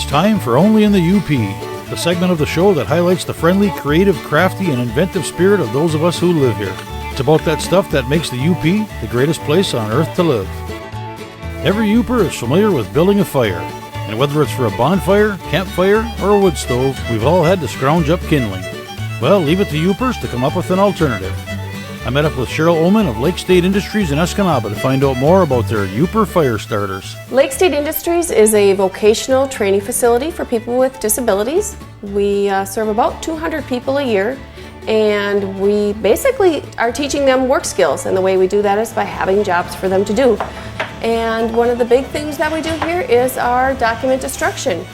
time for Only in the UP, the segment of the show that highlights the friendly, creative, crafty, and inventive spirit of those of us who live here. It's about that stuff that makes the UP the greatest place on earth to live. Every Yooper is familiar with building a fire, and whether it's for a bonfire, campfire, or a wood stove, we've all had to scrounge up kindling. Well, leave it to Yoopers to come up with an alternative. I met up with Cheryl Ullman of Lake State Industries in Escanaba to find out more about their Yooper Firestarters. Lake State Industries is a vocational training facility for people with disabilities. We serve about 200 people a year, and we basically are teaching them work skills, and the way we do that is by having jobs for them to do. And one of the big things that we do here is our document destruction,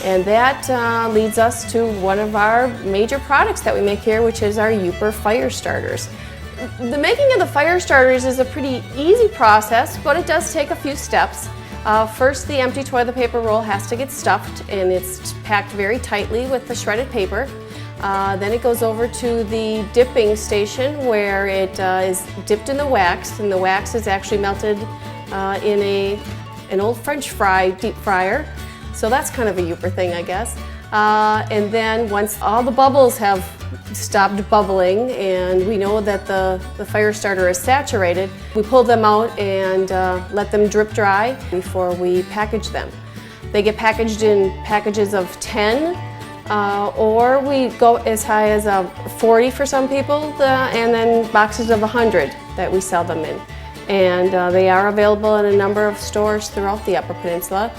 and that leads us to one of our major products that we make here, which is our Yooper Firestarters. The making of the fire starters is a pretty easy process, but it does take a few steps. First, the empty toilet paper roll has to get stuffed, and it's packed very tightly with the shredded paper. Then it goes over to the dipping station where it is dipped in the wax, and the wax is actually melted in an old French fry deep fryer. So that's kind of a Yooper thing, I guess. And then once all the bubbles have stopped bubbling and we know that the fire starter is saturated, we pull them out and let them drip dry before we package them. They get packaged in packages of 10 or we go as high as 40 for some people, and then boxes of 100 that we sell them in. And they are available in a number of stores throughout the Upper Peninsula.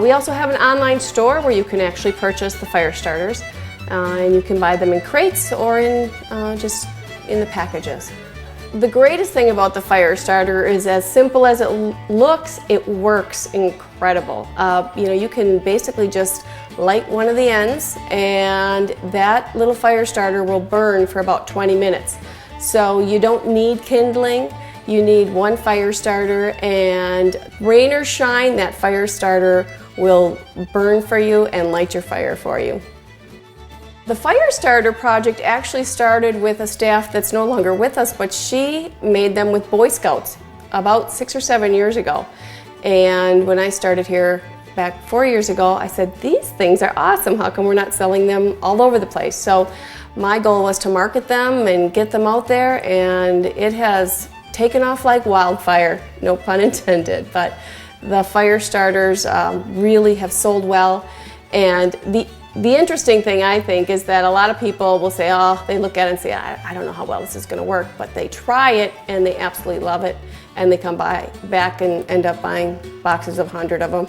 We also have an online store where you can actually purchase the fire starters, and you can buy them in crates or in just in the packages. The greatest thing about the fire starter is, as simple as it looks, it works incredible. You can basically just light one of the ends, and that little fire starter will burn for about 20 minutes. So you don't need kindling. You need one fire starter, and rain or shine, that fire starter will burn for you and light your fire for you. The fire starter project actually started with a staff that's no longer with us, but she made them with Boy Scouts about 6 or 7 years ago. And when I started here back 4 years ago, I said, these things are awesome. How come we're not selling them all over the place? So my goal was to market them and get them out there, and it has taken off like wildfire, no pun intended, but the fire starters really have sold well. And the interesting thing, I think, is that a lot of people will say, oh, they look at it and say, I don't know how well this is going to work, but they try it and they absolutely love it, and they come back and end up buying boxes of 100 of them.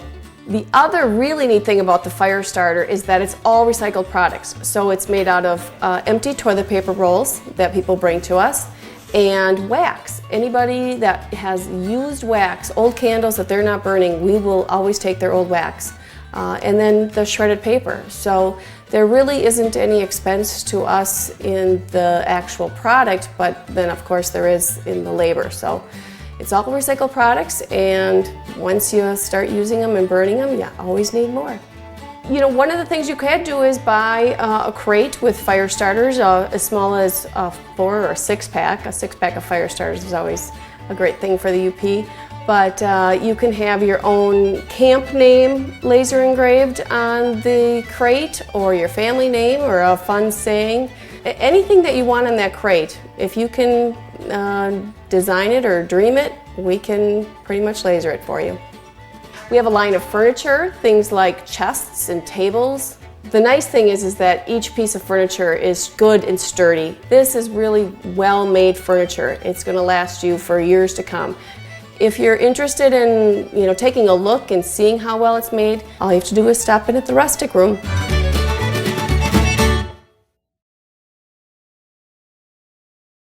The other really neat thing about the fire starter is that it's all recycled products. So it's made out of empty toilet paper rolls that people bring to us, and wax. Anybody that has used wax, old candles that they're not burning, we will always take their old wax. And then the shredded paper. So there really isn't any expense to us in the actual product, but then of course there is in the labor. So it's all recycled products, and once you start using them and burning them, you always need more. One of the things you could do is buy a crate with fire starters, as small as a 4 or 6-pack. A 6-pack of fire starters is always a great thing for the UP. But you can have your own camp name laser engraved on the crate, or your family name, or a fun saying. Anything that you want on that crate. If you can design it or dream it, we can pretty much laser it for you. We have a line of furniture, things like chests and tables. The nice thing is that each piece of furniture is good and sturdy. This is really well-made furniture. It's going to last you for years to come. If you're interested in taking a look and seeing how well it's made, all you have to do is stop in at the Rustic Room.